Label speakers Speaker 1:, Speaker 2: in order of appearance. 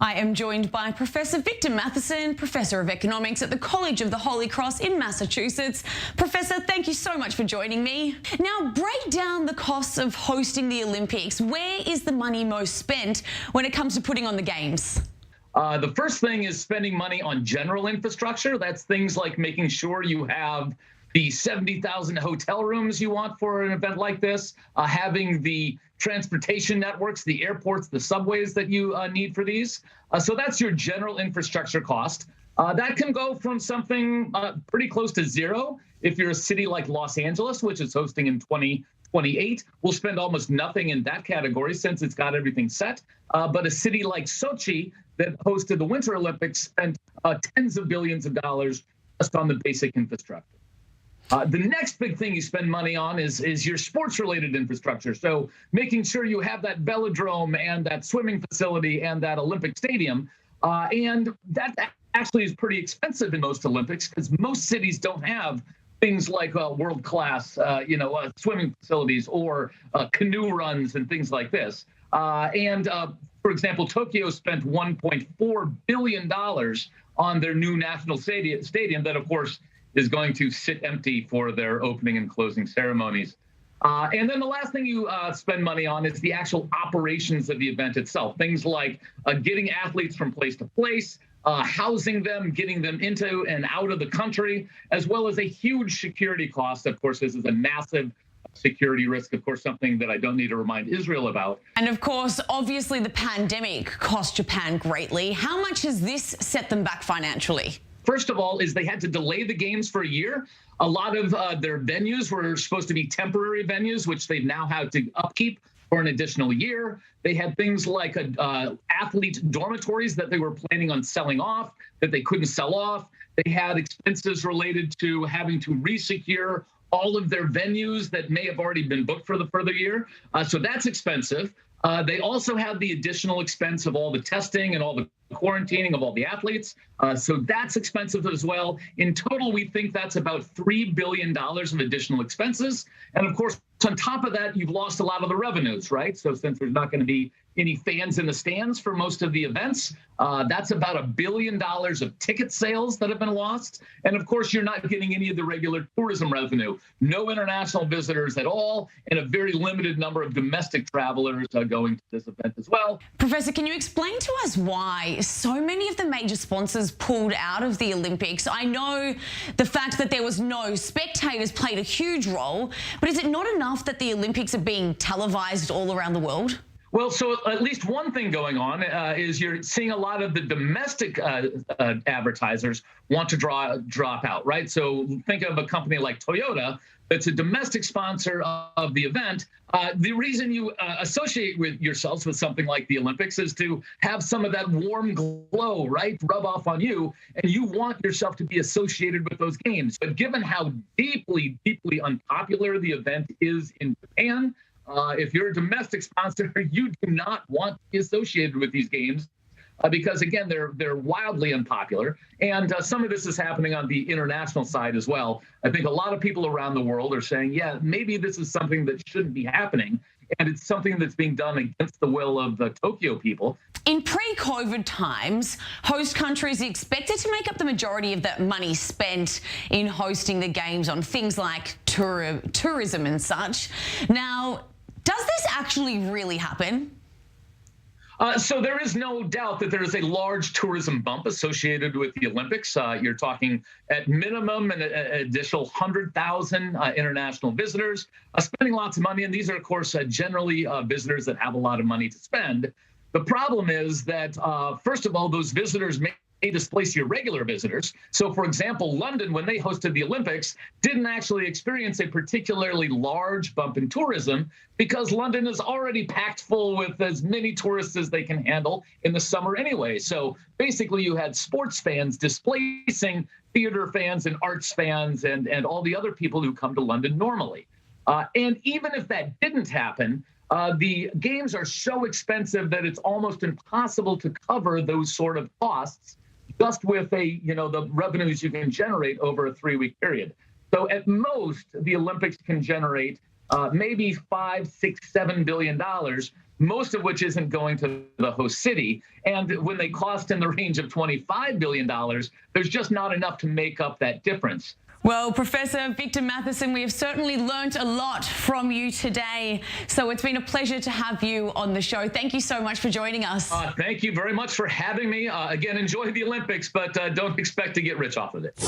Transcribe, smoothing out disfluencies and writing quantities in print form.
Speaker 1: I am joined by Professor Victor Matheson, Professor of Economics at the College of the Holy Cross in Massachusetts. Professor, thank you so much for joining me. Now, break down the costs of hosting the Olympics. Where is the money most spent when it comes to putting on the Games?
Speaker 2: The first thing is spending money on general infrastructure. That's things like making sure you have the 70,000 hotel rooms you want for an event like this, having the transportation networks, the airports, the subways that you need for these. So that's your general infrastructure cost. That can go from something pretty close to zero. If you're a city like Los Angeles, which is hosting in 2028, we'll spend almost nothing in that category since it's got everything set. But a city like Sochi that hosted the Winter Olympics spent tens of billions of dollars just on the basic infrastructure. The next big thing you spend money on is your sports-related infrastructure. So making sure you have that velodrome and that swimming facility and that Olympic stadium. And that actually is pretty expensive in most Olympics because most cities don't have things like world-class, swimming facilities or canoe runs and things like this. For example, Tokyo spent $1.4 billion on their new national stadium that, of course, is going to sit empty for their opening and closing ceremonies. And then the last thing you spend money on is the actual operations of the event itself. Things like getting athletes from place to place, housing them, getting them into and out of the country, as well as a huge security cost. Of course, this is a massive security risk, of course, something that I don't need to remind Israel about.
Speaker 1: And of course, obviously the pandemic cost Japan greatly. How much has this set them back financially?
Speaker 2: First of all, is they had to delay the games for a year. A lot of their venues were supposed to be temporary venues, which they've now had to upkeep for an additional year. They had things like athlete dormitories that they were planning on selling off that they couldn't sell off. They had expenses related to having to resecure all of their venues that may have already been booked for the further year. So that's expensive. They also had the additional expense of all the testing and all the quarantining of all the athletes. So that's expensive as well. In total, we think that's about $3 billion of additional expenses. And of course, on top of that, you've lost a lot of the revenues, right? So since there's not going to be any fans in the stands for most of the events, that's about $1 billion of ticket sales that have been lost. And of course, you're not getting any of the regular tourism revenue. No international visitors at all, and a very limited number of domestic travelers going to this event as well.
Speaker 1: Professor, can you explain to us why so many of the major sponsors pulled out of the Olympics? I know the fact that there was no spectators played a huge role, but is it not enough that the Olympics are being televised all around the world?
Speaker 2: Well, so at least one thing going on is you're seeing a lot of the domestic advertisers want to drop out, right? So think of a company like Toyota that's a domestic sponsor of the event. The reason you associate with yourselves with something like the Olympics is to have some of that warm glow, right, rub off on you, and you want yourself to be associated with those games. But given how deeply, deeply unpopular the event is in Japan, if you're a domestic sponsor, you do not want to be associated with these games because, again, they're wildly unpopular. And some of this is happening on the international side as well. I think a lot of people around the world are saying, yeah, maybe this is something that shouldn't be happening. And it's something that's being done against the will of the Tokyo people.
Speaker 1: In pre-COVID times, host countries expected to make up the majority of that money spent in hosting the games on things like tourism and such. Now, does this actually really happen?
Speaker 2: So there is no doubt that there is a large tourism bump associated with the Olympics. You're talking at minimum an additional 100,000 international visitors spending lots of money. And these are, of course, generally visitors that have a lot of money to spend. The problem is that, first of all, those visitors may displace your regular visitors. So, for example, London, when they hosted the Olympics, didn't actually experience a particularly large bump in tourism because London is already packed full with as many tourists as they can handle in the summer anyway. So basically, you had sports fans displacing theater fans and arts fans and all the other people who come to London normally. And even if that didn't happen, the games are so expensive that it's almost impossible to cover those sort of costs just with the revenues you can generate over a 3-week period. So at most, the Olympics can generate maybe $5, $6, $7 billion, most of which isn't going to the host city. And when they cost in the range of $25 billion, there's just not enough to make up that difference.
Speaker 1: Well, Professor Victor Matheson, we have certainly learnt a lot from you today. So it's been a pleasure to have you on the show. Thank you so much for joining us.
Speaker 2: Thank you very much for having me. Again, enjoy the Olympics, but don't expect to get rich off of it.